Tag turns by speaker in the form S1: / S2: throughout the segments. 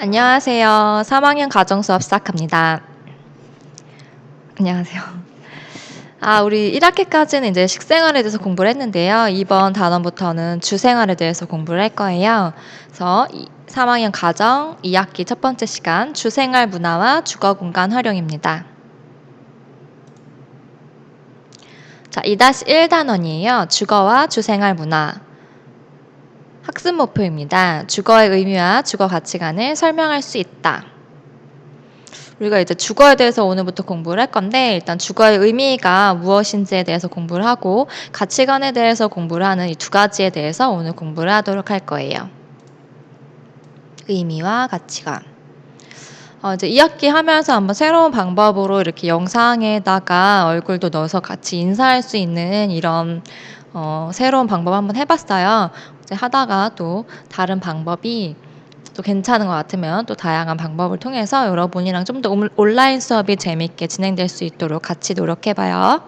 S1: 안녕하세요. 3학년 가정 수업 시작합니다. 안녕하세요. 우리 1학기까지는 이제 식생활에 대해서 공부를 했는데요. 이번 단원부터는 주생활에 대해서 공부를 할 거예요. 그래서 3학년 가정 2학기 첫 번째 시간 주생활 문화와 주거 공간 활용입니다. 자, 2-1 단원이에요. 주거와 주생활 문화. 학습 목표입니다. 주거의 의미와 주거 가치관을 설명할 수 있다. 우리가 이제 주거에 대해서 오늘부터 공부를 할 건데, 일단 주거의 의미가 무엇인지에 대해서 공부를 하고 가치관에 대해서 공부를 하는 이 두 가지에 대해서 오늘 공부를 하도록 할 거예요. 의미와 가치관. 이제 2학기 하면서 한번 새로운 방법으로 이렇게 영상에다가 얼굴도 넣어서 같이 인사할 수 있는 이런 새로운 방법 한번 해봤어요. 이제 하다가 또 다른 방법이 또 괜찮은 것 같으면 또 다양한 방법을 통해서 여러분이랑 좀 더 온라인 수업이 재밌게 진행될 수 있도록 같이 노력해봐요.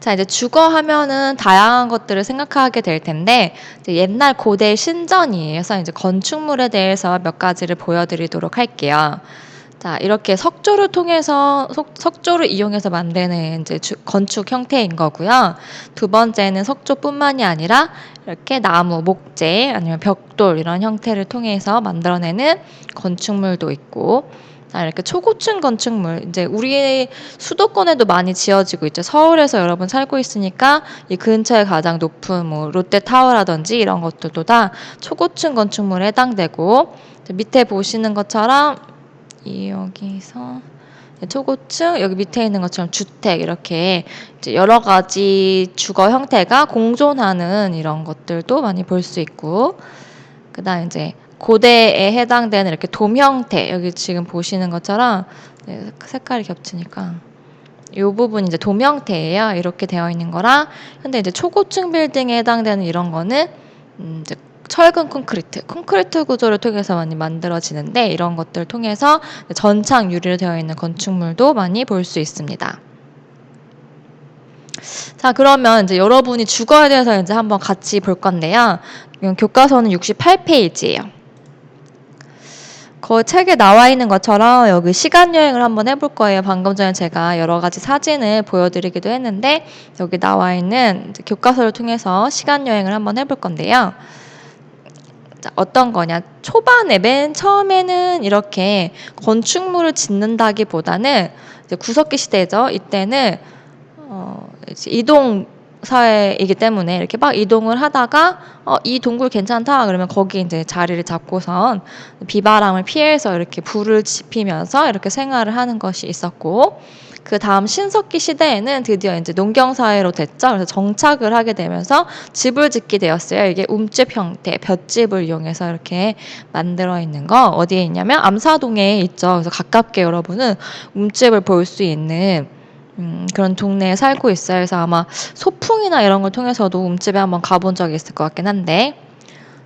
S1: 자, 이제 주거 하면은 다양한 것들을 생각하게 될 텐데, 이제 옛날 고대 신전이에요. 그래서 이제 건축물에 대해서 몇 가지를 보여드리도록 할게요. 자, 이렇게 석조를 통해서, 석조를 이용해서 만드는 이제 건축 형태인 거고요. 두 번째는 석조뿐만이 아니라 이렇게 나무, 목재, 아니면 벽돌 이런 형태를 통해서 만들어내는 건축물도 있고, 이렇게 초고층 건축물, 이제 우리 수도권에도 많이 지어지고 있죠. 서울에서 여러분 살고 있으니까 이 근처에 가장 높은 뭐 롯데타워라든지 이런 것들도 다 초고층 건축물에 해당되고, 밑에 보시는 것처럼 여기서 초고층, 여기 밑에 있는 것처럼 주택, 이렇게 이제 여러 가지 주거 형태가 공존하는 이런 것들도 많이 볼 수 있고, 그 다음 이제 고대에 해당되는 이렇게 돔 형태, 여기 지금 보시는 것처럼 색깔이 겹치니까 이 부분이 이제 돔 형태예요. 이렇게 되어 있는 거랑, 근데 이제 초고층 빌딩에 해당되는 이런 거는 이제 철근 콘크리트 구조를 통해서 많이 만들어지는데, 이런 것들을 통해서 전창 유리로 되어 있는 건축물도 많이 볼 수 있습니다. 자, 그러면 이제 여러분이 주거에 대해서 이제 한번 같이 볼 건데요. 교과서는 68페이지예요. 그 책에 나와 있는 것처럼 여기 시간 여행을 한번 해볼 거예요. 방금 전에 제가 여러 가지 사진을 보여드리기도 했는데, 여기 나와 있는 교과서를 통해서 시간 여행을 한번 해볼 건데요. 자, 어떤 거냐? 초반에 맨 처음에는 이렇게 건축물을 짓는다기보다는 이제 구석기 시대죠. 이때는 이제 이동 사회이기 때문에 이렇게 막 이동을 하다가 이 동굴 괜찮다 그러면 거기 이제 자리를 잡고선 비바람을 피해서 이렇게 불을 지피면서 이렇게 생활을 하는 것이 있었고, 그 다음 신석기 시대에는 드디어 이제 농경 사회로 됐죠. 그래서 정착을 하게 되면서 집을 짓게 되었어요. 이게 움집 형태, 볏집을 이용해서 이렇게 만들어 있는 거 어디에 있냐면 암사동에 있죠. 그래서 가깝게 여러분은 움집을 볼 수 있는 그런 동네에 살고 있어요. 그래서 아마 소풍이나 이런 걸 통해서도 움집에 한번 가본 적이 있을 것 같긴 한데,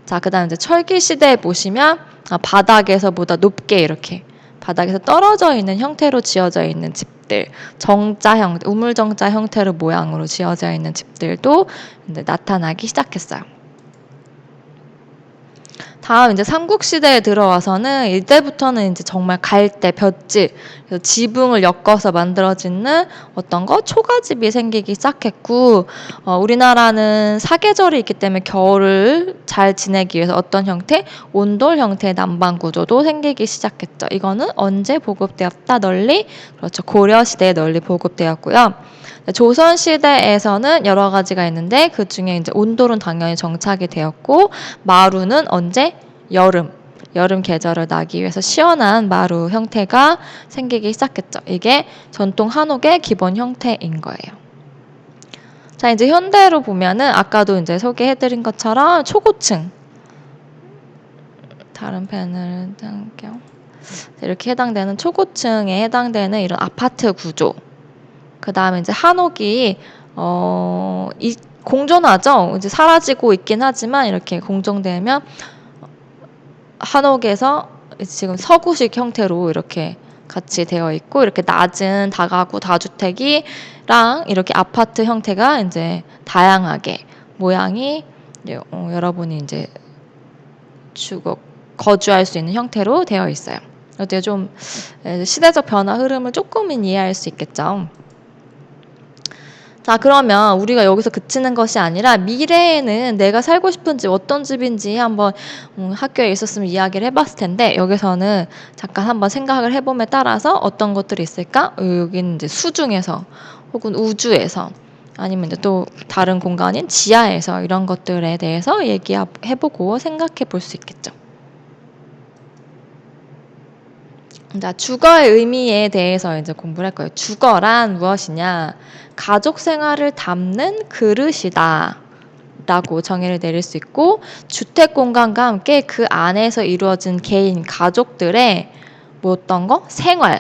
S1: 자, 그 다음 이제 철기 시대에 보시면 바닥에서보다 높게 이렇게 바닥에서 떨어져 있는 형태로 지어져 있는 집들, 정자 형태, 우물정자 형태로 모양으로 지어져 있는 집들도 이제 나타나기 시작했어요. 다음 이제 삼국시대에 들어와서는 이때부터는 이제 정말 갈대, 볏집, 그래서 지붕을 엮어서 만들어지는 어떤 거 초가집이 생기기 시작했고, 우리나라는 사계절이 있기 때문에 겨울을 잘 지내기 위해서 어떤 형태? 온돌 형태의 난방 구조도 생기기 시작했죠. 이거는 언제 보급되었다? 널리? 그렇죠. 고려시대에 널리 보급되었고요. 조선시대에서는 여러 가지가 있는데, 그 중에 이제 온돌은 당연히 정착이 되었고, 마루는 언제? 여름 계절을 나기 위해서 시원한 마루 형태가 생기기 시작했죠. 이게 전통 한옥의 기본 형태인 거예요. 자, 이제 현대로 보면은 아까도 이제 소개해드린 것처럼 초고층, 다른 펜을 땡겨 이렇게 해당되는 초고층에 해당되는 이런 아파트 구조, 그 다음에 이제 한옥이 공존하죠. 이제 사라지고 있긴 하지만 이렇게 공존되면 한옥에서 지금 서구식 형태로 이렇게 같이 되어 있고, 이렇게 낮은 다가구 다주택이랑 이렇게 아파트 형태가 이제 다양하게 모양이 이제 여러분이 이제 거주할 수 있는 형태로 되어 있어요. 어때 좀 시대적 변화 흐름을 조금은 이해할 수 있겠죠. 자, 그러면 우리가 여기서 그치는 것이 아니라 미래에는 내가 살고 싶은 집 어떤 집인지 한번 학교에 있었으면 이야기를 해봤을 텐데, 여기서는 잠깐 한번 생각을 해봄에 따라서 어떤 것들이 있을까? 여기는 이제 수중에서 혹은 우주에서 아니면 이제 또 다른 공간인 지하에서 이런 것들에 대해서 얘기해보고 생각해 볼 수 있겠죠. 자, 주거의 의미에 대해서 이제 공부를 할 거예요. 주거란 무엇이냐? 가족 생활을 담는 그릇이다. 라고 정의를 내릴 수 있고, 주택 공간과 함께 그 안에서 이루어진 개인, 가족들의 어떤 거? 생활.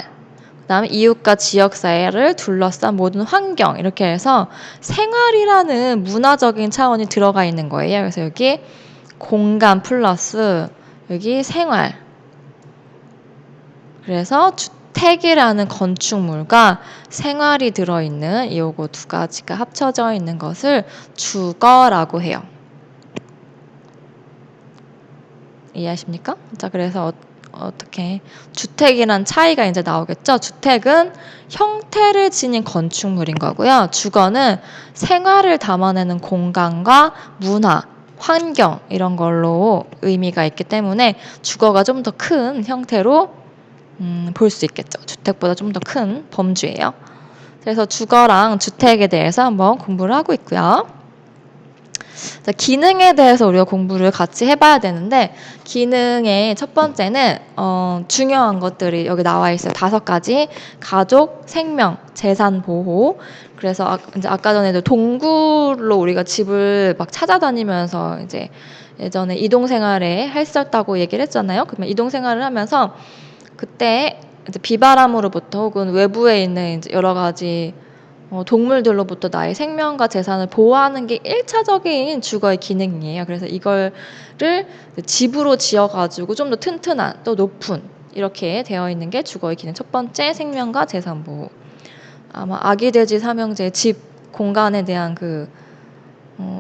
S1: 그 다음에 이웃과 지역사회를 둘러싼 모든 환경. 이렇게 해서 생활이라는 문화적인 차원이 들어가 있는 거예요. 그래서 여기 공간 플러스 여기 생활. 그래서 주택이라는 건축물과 생활이 들어있는 요거 두 가지가 합쳐져 있는 것을 주거라고 해요. 이해하십니까? 자, 그래서 어떻게 주택이란 차이가 이제 나오겠죠. 주택은 형태를 지닌 건축물인 거고요. 주거는 생활을 담아내는 공간과 문화, 환경 이런 걸로 의미가 있기 때문에 주거가 좀 더 큰 형태로 볼 수 있겠죠. 주택보다 좀 더 큰 범주예요. 그래서 주거랑 주택에 대해서 한번 공부를 하고 있고요. 자, 기능에 대해서 우리가 공부를 같이 해봐야 되는데, 기능의 첫 번째는 중요한 것들이 여기 나와 있어요. 5가지. 가족, 생명, 재산 보호. 그래서 이제 아까 전에도 동굴로 우리가 집을 막 찾아다니면서 이제 예전에 이동 생활에 했었다고 얘기를 했잖아요. 그러면 이동 생활을 하면서 그때 이제 비바람으로부터 혹은 외부에 있는 이제 여러 가지 동물들로부터 나의 생명과 재산을 보호하는 게 1차적인 주거의 기능이에요. 그래서 이거를 집으로 지어가지고 좀 더 튼튼한, 또 높은 이렇게 되어 있는 게 주거의 기능. 첫 번째, 생명과 재산 보호. 아마 아기 돼지 삼형제 집 공간에 대한 그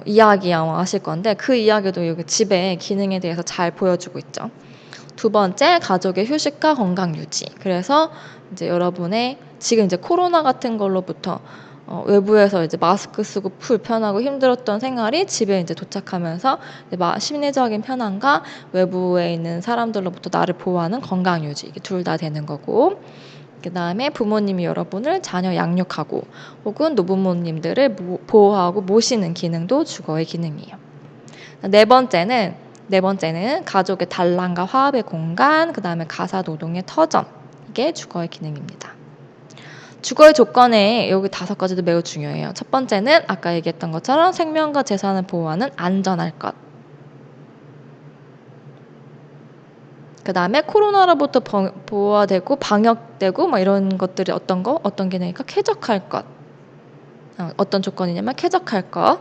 S1: 이야기 아마 아실 건데, 그 이야기도 여기 집의 기능에 대해서 잘 보여주고 있죠. 두 번째, 가족의 휴식과 건강 유지. 그래서 이제 여러분의 지금 이제 코로나 같은 걸로부터 외부에서 이제 마스크 쓰고 불편하고 힘들었던 생활이 집에 이제 도착하면서 이제 심리적인 편안과 외부에 있는 사람들로부터 나를 보호하는 건강 유지, 이게 둘 다 되는 거고, 그 다음에 부모님이 여러분을 자녀 양육하고 혹은 노부모님들을 보호하고 모시는 기능도 주거의 기능이에요. 네 번째는 가족의 단란과 화합의 공간, 그 다음에 가사 노동의 터전. 이게 주거의 기능입니다. 주거의 조건에 여기 5가지도 매우 중요해요. 첫 번째는 아까 얘기했던 것처럼 생명과 재산을 보호하는 안전할 것. 그 다음에 코로나로부터 보호되고 방역되고 막 이런 것들이 어떤 기능일까? 쾌적할 것. 어떤 조건이냐면 쾌적할 것.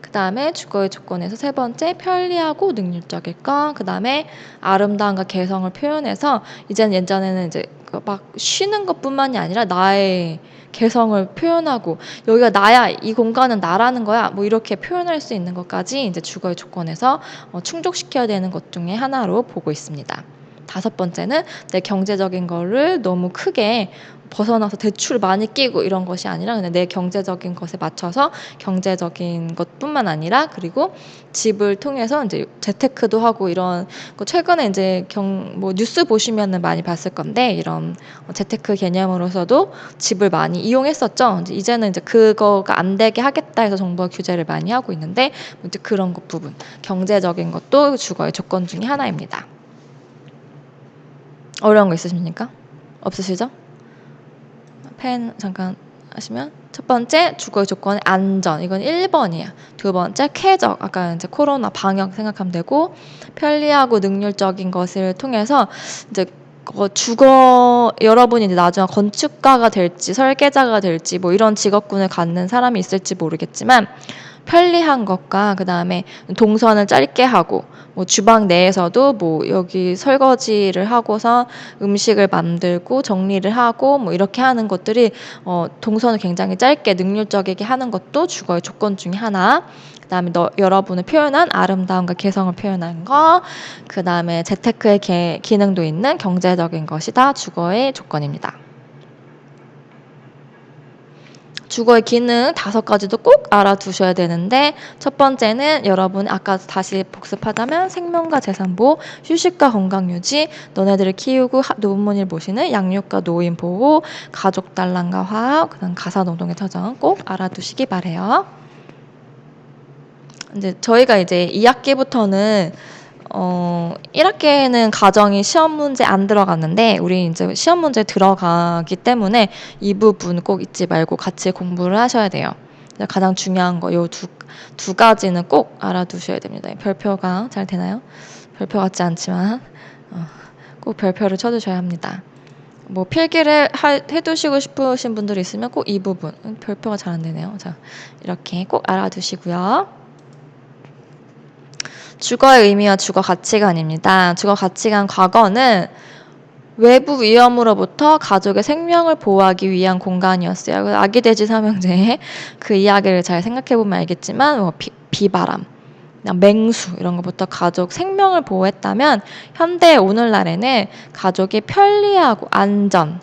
S1: 그 다음에 주거의 조건에서 세 번째, 편리하고 능률적일 것. 그 다음에 아름다움과 개성을 표현해서, 이제는 예전에는 이제 막 쉬는 것뿐만이 아니라 나의 개성을 표현하고, 여기가 나야, 이 공간은 나라는 거야, 뭐 이렇게 표현할 수 있는 것까지 이제 주거의 조건에서 충족시켜야 되는 것 중에 하나로 보고 있습니다. 5번째는 내 경제적인 거를 너무 크게 벗어나서 대출 많이 끼고 이런 것이 아니라 그냥 내 경제적인 것에 맞춰서 경제적인 것뿐만 아니라, 그리고 집을 통해서 이제 재테크도 하고 이런 거, 최근에 이제 뭐 뉴스 보시면은 많이 봤을 건데, 이런 재테크 개념으로서도 집을 많이 이용했었죠. 이제는 이제 그거가 안 되게 하겠다 해서 정부가 규제를 많이 하고 있는데, 이제 그런 것 부분, 경제적인 것도 주거의 조건 중에 하나입니다. 어려운 거 있으십니까? 없으시죠? 펜 잠깐 하시면, 첫 번째 주거의 조건은 안전, 이건 1번이에요. 두 번째 쾌적, 아까 이제 코로나 방역 생각하면 되고, 편리하고 능률적인 것을 통해서 이제 여러분이 이제 나중에 건축가가 될지 설계자가 될지 뭐 이런 직업군을 갖는 사람이 있을지 모르겠지만, 편리한 것과 그다음에 동선을 짧게 하고 뭐 주방 내에서도 뭐 여기 설거지를 하고서 음식을 만들고 정리를 하고 뭐 이렇게 하는 것들이 동선을 굉장히 짧게 능률적이게 하는 것도 주거의 조건 중에 하나. 그다음에 여러분을 표현한 아름다움과 개성을 표현한 거, 그다음에 재테크의 기능도 있는 경제적인 것이 다 주거의 조건입니다. 주거의 기능 5가지도 꼭 알아두셔야 되는데, 첫 번째는 여러분 아까 다시 복습하자면 생명과 재산보호, 휴식과 건강유지, 너네들을 키우고 노부모를 모시는 양육과 노인보호, 가족단란과 화합, 그다음 가사노동의 터전 꼭 알아두시기 바래요. 이제 저희가 이제 2학기부터는 1학기에는 가정이 시험 문제 안 들어갔는데 우리 이제 시험 문제 들어가기 때문에 이 부분 꼭 잊지 말고 같이 공부를 하셔야 돼요. 가장 중요한 거 요 두 가지는 꼭 알아두셔야 됩니다. 별표가 잘 되나요? 별표 같지 않지만 꼭 별표를 쳐두셔야 합니다. 뭐 필기를 해두시고 싶으신 분들이 있으면 꼭 이 부분, 별표가 잘 안 되네요. 자, 이렇게 꼭 알아두시고요. 주거의 의미와 주거 가치관입니다. 주거 가치관 과거는 외부 위험으로부터 가족의 생명을 보호하기 위한 공간이었어요. 아기 돼지 삼형제 그 이야기를 잘 생각해보면 알겠지만 뭐 비바람, 그냥 맹수 이런 것부터 가족 생명을 보호했다면 현대 오늘날에는 가족이 편리하고 안전하게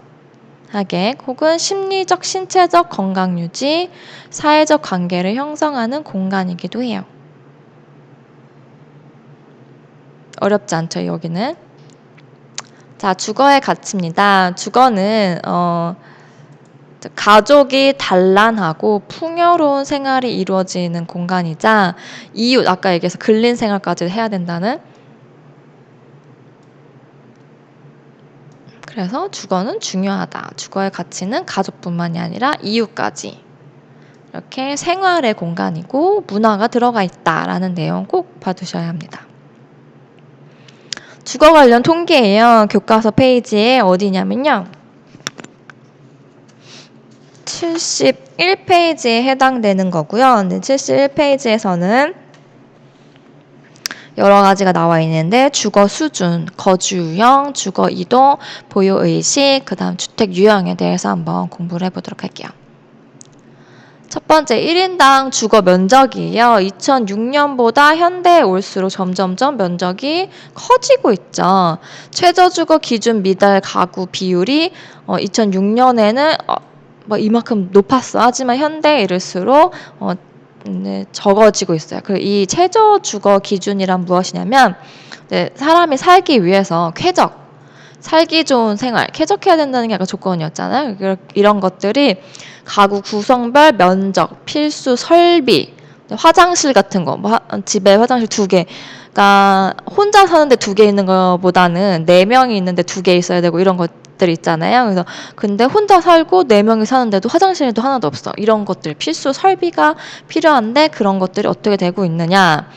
S1: 혹은 심리적, 신체적 건강 유지, 사회적 관계를 형성하는 공간이기도 해요. 어렵지 않죠, 여기는. 자, 주거의 가치입니다. 주거는 가족이 단란하고 풍요로운 생활이 이루어지는 공간이자 이웃, 아까 얘기해서 근린 생활까지 해야 된다는. 그래서 주거는 중요하다. 주거의 가치는 가족뿐만이 아니라 이웃까지 이렇게 생활의 공간이고 문화가 들어가 있다라는 내용 꼭 봐두셔야 합니다. 주거 관련 통계예요. 교과서 페이지에 어디냐면요. 71페이지에 해당되는 거고요. 근데 71페이지에서는 여러 가지가 나와 있는데 주거 수준, 거주 유형, 주거 이동, 보유 의식, 그다음 주택 유형에 대해서 한번 공부를 해보도록 할게요. 첫 번째 1인당 주거 면적이에요. 2006년보다 현대에 올수록 점점점 면적이 커지고 있죠. 최저주거 기준 미달 가구 비율이 2006년에는 뭐 이만큼 높았어. 하지만 현대에 이를수록 적어지고 있어요. 이 최저주거 기준이란 무엇이냐면 사람이 살기 위해서 살기 좋은 생활, 쾌적해야 된다는 게 아까 조건이었잖아요. 이런 것들이 가구 구성별 면적, 필수 설비, 화장실 같은 거, 뭐 집에 화장실 2개가 혼자 사는데 2개 있는 것보다는 4명이 있는데 2개 있어야 되고 이런 것들 있잖아요. 그래서 근데 혼자 살고 4명이 사는데도 화장실도 하나도 없어. 이런 것들 필수 설비가 필요한데 그런 것들이 어떻게 되고 있느냐?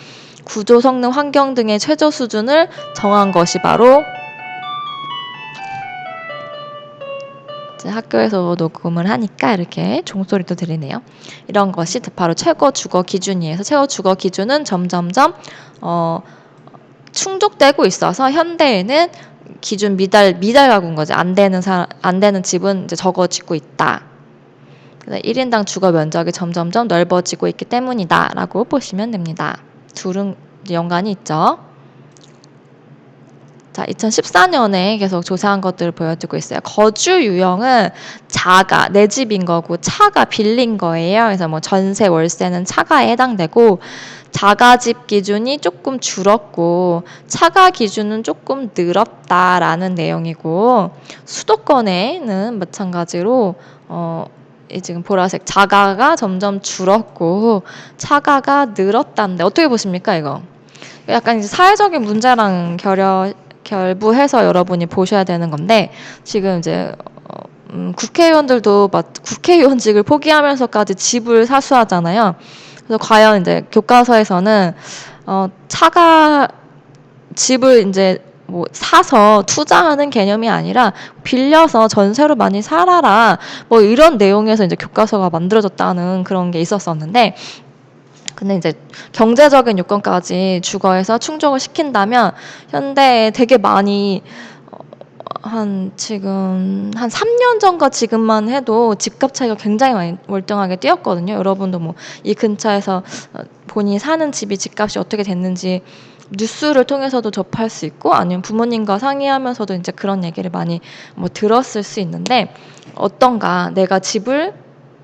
S1: 구조, 성능, 환경 등의 최저 수준을 정한 것이 바로 학교에서 녹음을 하니까 이렇게 종소리도 들리네요. 이런 것이 바로 최고 주거 기준이에요. 최고 주거 기준은 점점점 충족되고 있어서 현대에는 기준 미달 가구인 거지. 안 되는 집은 이제 적어지고 있다. 1인당 주거 면적이 점점점 넓어지고 있기 때문이다라고 보시면 됩니다. 둘은 연관이 있죠. 자, 2014년에 계속 조사한 것들을 보여주고 있어요. 거주 유형은 자가, 내 집인 거고 차가 빌린 거예요. 그래서 뭐 전세, 월세는 차가에 해당되고 자가집 기준이 조금 줄었고 차가 기준은 조금 늘었다라는 내용이고 수도권에는 마찬가지로 지금 보라색 자가가 점점 줄었고 차가가 늘었다는데 어떻게 보십니까 이거? 약간 이제 사회적인 문제랑 결부해서 여러분이 보셔야 되는 건데 지금 이제 국회의원들도 국회의원직을 포기하면서까지 집을 사수하잖아요. 그래서 과연 이제 교과서에서는 집을 이제 뭐 사서 투자하는 개념이 아니라 빌려서 전세로 많이 살아라 뭐 이런 내용에서 이제 교과서가 만들어졌다는 그런 게 있었었는데 근데 이제 경제적인 요건까지 주거에서 충족을 시킨다면 현대에 되게 많이 지금 한 3년 전과 지금만 해도 집값 차이가 굉장히 많이 월등하게 뛰었거든요. 여러분도 뭐 이 근처에서 본인이 사는 집이 집값이 어떻게 됐는지 뉴스를 통해서도 접할 수 있고 아니면 부모님과 상의하면서도 이제 그런 얘기를 많이 뭐 들었을 수 있는데 어떤가 내가 집을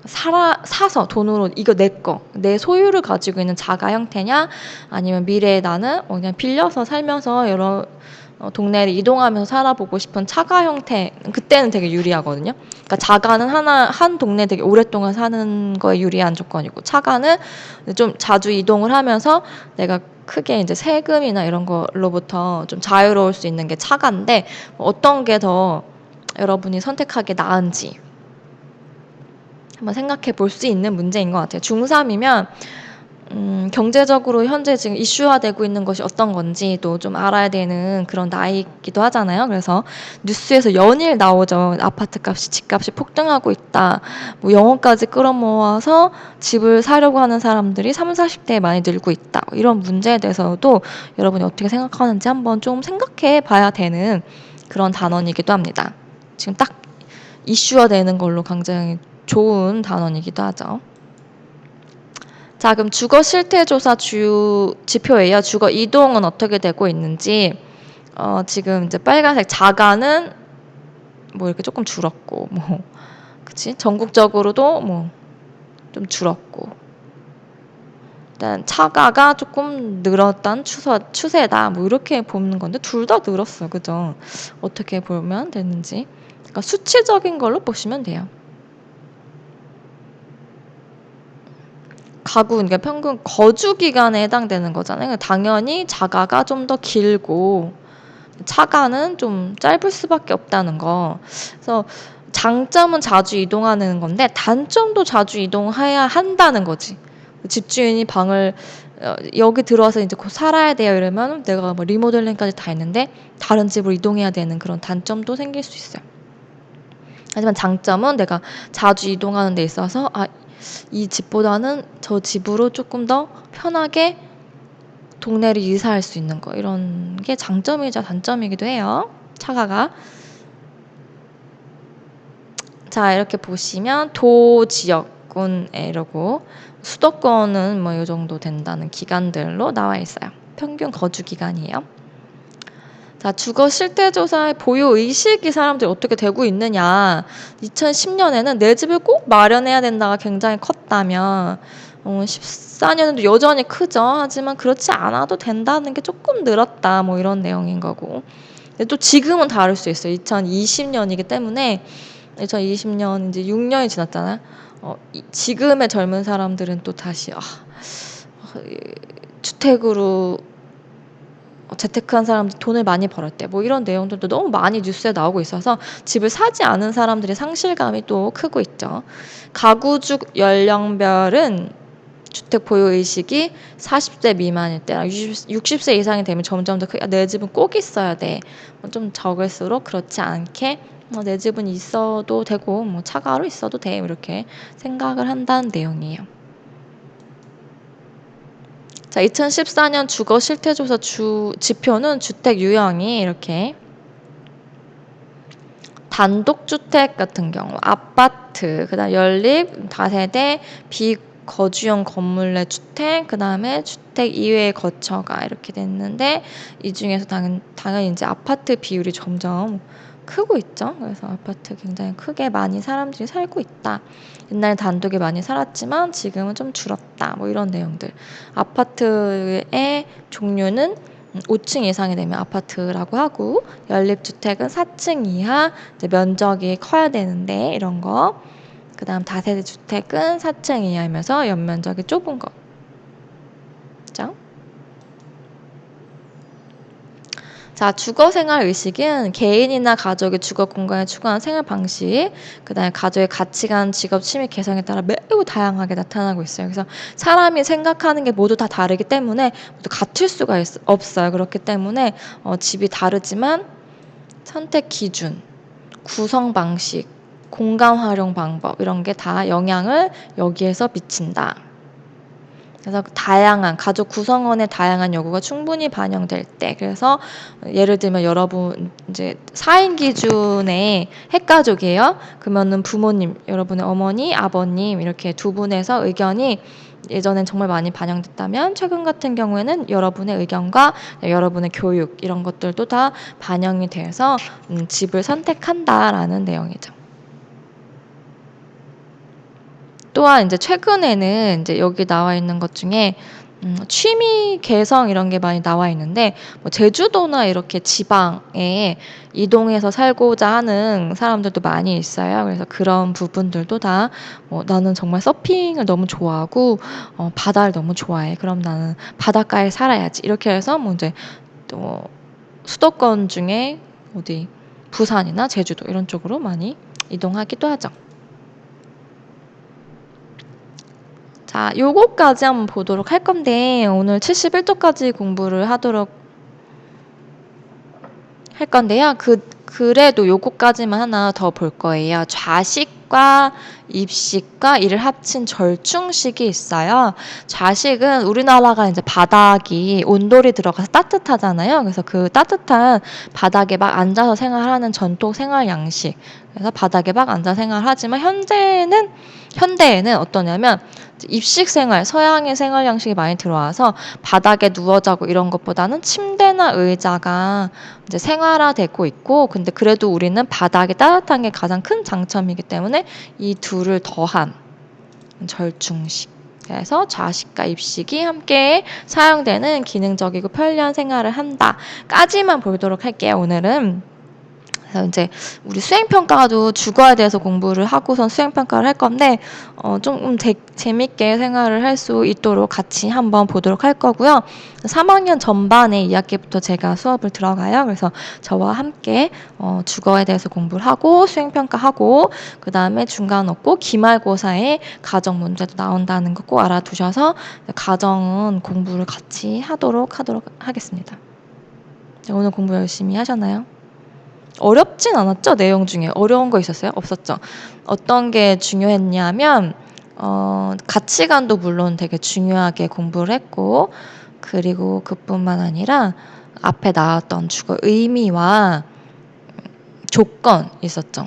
S1: 사서 돈으로 이거 내 소유를 가지고 있는 자가 형태냐 아니면 미래에 나는 그냥 빌려서 살면서 여러 동네를 이동하면서 살아보고 싶은 차가 형태 그때는 되게 유리하거든요. 그러니까 자가는 한 동네 되게 오랫동안 사는 거에 유리한 조건이고 차가는 좀 자주 이동을 하면서 내가 크게 이제 세금이나 이런 걸로부터 좀 자유로울 수 있는 게 차가인데 어떤 게 더 여러분이 선택하기 나은지 한번 생각해 볼 수 있는 문제인 것 같아요. 중3이면 경제적으로 현재 지금 이슈화되고 있는 것이 어떤 건지도 좀 알아야 되는 그런 나이이기도 하잖아요. 그래서 뉴스에서 연일 나오죠. 아파트 값이 집값이 폭등하고 있다. 뭐 영어까지 끌어모아서 집을 사려고 하는 사람들이 30, 40대에 많이 늘고 있다. 이런 문제에 대해서도 여러분이 어떻게 생각하는지 한번 좀 생각해 봐야 되는 그런 단원이기도 합니다. 지금 딱 이슈화되는 걸로 굉장히 좋은 단원이기도 하죠. 자, 그럼 주거 실태 조사 주요 지표예요. 주거 이동은 어떻게 되고 있는지 지금 이제 빨간색 자가는 뭐 이렇게 조금 줄었고 뭐 그치? 전국적으로도 뭐 좀 줄었고 일단 차가가 조금 늘었던 추세다 뭐 이렇게 보는 건데 둘 다 늘었어요. 그죠? 어떻게 보면 되는지 그러니까 수치적인 걸로 보시면 돼요. 가구, 그러니까 평균 거주 기간에 해당되는 거잖아요. 당연히 자가가 좀 더 길고 차가는 좀 짧을 수밖에 없다는 거. 그래서 장점은 자주 이동하는 건데 단점도 자주 이동해야 한다는 거지. 집주인이 방을 여기 들어와서 이제 곧 살아야 돼요 이러면 내가 뭐 리모델링까지 다 했는데 다른 집으로 이동해야 되는 그런 단점도 생길 수 있어요. 하지만 장점은 내가 자주 이동하는 데 있어서 이 집보다는 저 집으로 조금 더 편하게 동네를 이사할 수 있는 거 이런 게 장점이자 단점이기도 해요. 차가가. 자 이렇게 보시면 도지역군에 이러고 수도권은 뭐 이 정도 된다는 기간들로 나와 있어요. 평균 거주 기간이에요. 자, 주거 실태조사의 보유 의식이 사람들이 어떻게 되고 있느냐. 2010년에는 내 집을 꼭 마련해야 된다가 굉장히 컸다면 14년에도 여전히 크죠. 하지만 그렇지 않아도 된다는 게 조금 늘었다. 뭐 이런 내용인 거고. 근데 또 지금은 다를 수 있어요. 2020년이기 때문에 2020년 이제 6년이 지났잖아요. 지금의 젊은 사람들은 또 다시 주택으로 재테크한 사람들 돈을 많이 벌었대. 뭐 이런 내용들도 너무 많이 뉴스에 나오고 있어서 집을 사지 않은 사람들의 상실감이 또 크고 있죠. 가구주 연령별은 주택 보유 의식이 40대 미만일 때랑 60세 이상이 되면 점점 더 내 집은 꼭 있어야 돼. 좀 적을수록 그렇지 않게 내 집은 있어도 되고 뭐 차가로 있어도 돼. 이렇게 생각을 한다는 내용이에요. 자, 2014년 주거 실태조사 지표는 주택 유형이 이렇게 단독주택 같은 경우 아파트, 그다음 연립, 다세대, 비거주용 건물 내 주택, 그다음에 주택 이외의 거처가 이렇게 됐는데 이 중에서 당연히 이제 아파트 비율이 점점 크고 있죠. 그래서 아파트 굉장히 크게 많이 사람들이 살고 있다. 옛날에 단독에 많이 살았지만 지금은 좀 줄었다. 뭐 이런 내용들. 아파트의 종류는 5층 이상이 되면 아파트라고 하고 연립주택은 4층 이하 이제 면적이 커야 되는데 이런 거. 그다음 다세대 주택은 4층 이하이면서 연면적이 좁은 거. 그죠? 자, 주거생활 의식은 개인이나 가족의 주거 공간에 추구하는 생활 방식, 그다음에 가족의 가치관, 직업, 취미, 개성에 따라 매우 다양하게 나타나고 있어요. 그래서 사람이 생각하는 게 모두 다 다르기 때문에 모두 같을 수가 없어요. 그렇기 때문에 집이 다르지만 선택 기준, 구성 방식, 공간 활용 방법 이런 게 다 영향을 여기에서 미친다. 그래서 다양한 가족 구성원의 다양한 요구가 충분히 반영될 때, 그래서 예를 들면 여러분 이제 4인 기준의 핵가족이에요. 그러면은 부모님, 여러분의 어머니, 아버님 이렇게 두 분에서 의견이 예전엔 정말 많이 반영됐다면 최근 같은 경우에는 여러분의 의견과 여러분의 교육 이런 것들도 다 반영이 돼서 집을 선택한다라는 내용이죠. 또한 이제 최근에는 이제 여기 나와 있는 것 중에 취미 개성 이런 게 많이 나와 있는데, 뭐 제주도나 이렇게 지방에 이동해서 살고자 하는 사람들도 많이 있어요. 그래서 그런 부분들도 다 나는 정말 서핑을 너무 좋아하고 바다를 너무 좋아해. 그럼 나는 바닷가에 살아야지. 이렇게 해서 뭐 이제 또 수도권 중에 어디 부산이나 제주도 이런 쪽으로 많이 이동하기도 하죠. 자, 요거까지 한번 보도록 할 건데, 오늘 71도까지 공부를 하도록 할 건데요. 그래도 요거까지만 하나 더 볼 거예요. 좌식과 입식과 이를 합친 절충식이 있어요. 좌식은 우리나라가 이제 바닥이 온돌이 들어가서 따뜻하잖아요. 그래서 그 따뜻한 바닥에 막 앉아서 생활하는 전통 생활 양식. 그래서 바닥에 막 앉아 생활하지만 현대에는 어떠냐면 입식 생활, 서양의 생활 양식이 많이 들어와서 바닥에 누워 자고 이런 것보다는 침대나 의자가 이제 생활화되고 있고, 근데 그래도 우리는 바닥이 따뜻한 게 가장 큰 장점이기 때문에 이 둘을 더한 절충식. 그래서 좌식과 입식이 함께 사용되는 기능적이고 편리한 생활을 한다까지만 보도록 할게요, 오늘은. 그래서 이제 우리 수행평가도 주거에 대해서 공부를 하고선 수행평가를 할 건데 조금 재밌게 생활을 할 수 있도록 같이 한번 보도록 할 거고요. 3학년 전반에 2학기부터 제가 수업을 들어가요. 그래서 저와 함께 주거에 대해서 공부를 하고 수행평가하고, 그 다음에 중간 없고 기말고사에 가정 문제도 나온다는 거 꼭 알아두셔서 가정은 공부를 같이 하도록 하겠습니다. 오늘 공부 열심히 하셨나요? 어렵진 않았죠? 내용 중에 어려운 거 있었어요? 없었죠? 어떤 게 중요했냐면 가치관도 물론 되게 중요하게 공부를 했고, 그리고 그뿐만 아니라 앞에 나왔던 주거 의미와 조건 있었죠.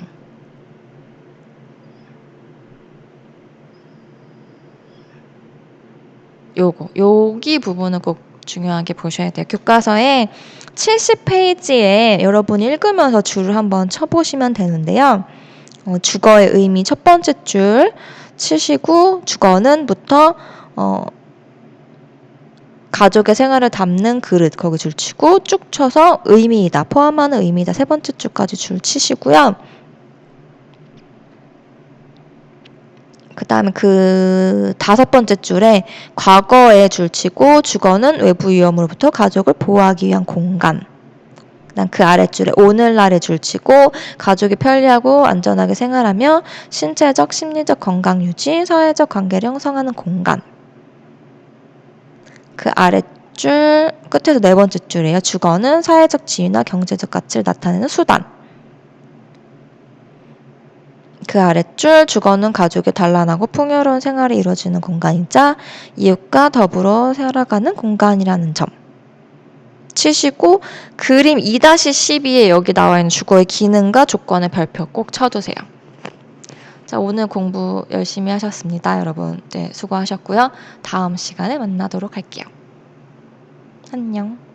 S1: 여기 부분은 꼭 중요하게 보셔야 돼요. 교과서에 70페이지에 여러분이 읽으면서 줄을 한번 쳐보시면 되는데요. 주거의 의미 첫 번째 줄 치시고, 주거는부터 가족의 생활을 담는 그릇 거기 줄 치고 쭉 쳐서 의미이다, 포함하는 의미이다 세 번째 줄까지 줄 치시고요. 그 다음에 그 다섯 번째 줄에 과거에 줄 치고, 주거는 외부 위험으로부터 가족을 보호하기 위한 공간. 그다음 그 아랫줄에 오늘날에 줄 치고, 가족이 편리하고 안전하게 생활하며 신체적, 심리적 건강 유지, 사회적 관계를 형성하는 공간. 그 아랫줄 끝에서 네 번째 줄이에요. 주거는 사회적 지위나 경제적 가치를 나타내는 수단. 그 아랫줄 주거는 가족의 단란하고 풍요로운 생활이 이루어지는 공간이자 이웃과 더불어 살아가는 공간이라는 점 치시고, 그림 2-12에 여기 나와 있는 주거의 기능과 조건의 발표 꼭 쳐두세요. 자, 오늘 공부 열심히 하셨습니다, 여러분. 네, 수고하셨고요. 다음 시간에 만나도록 할게요. 안녕.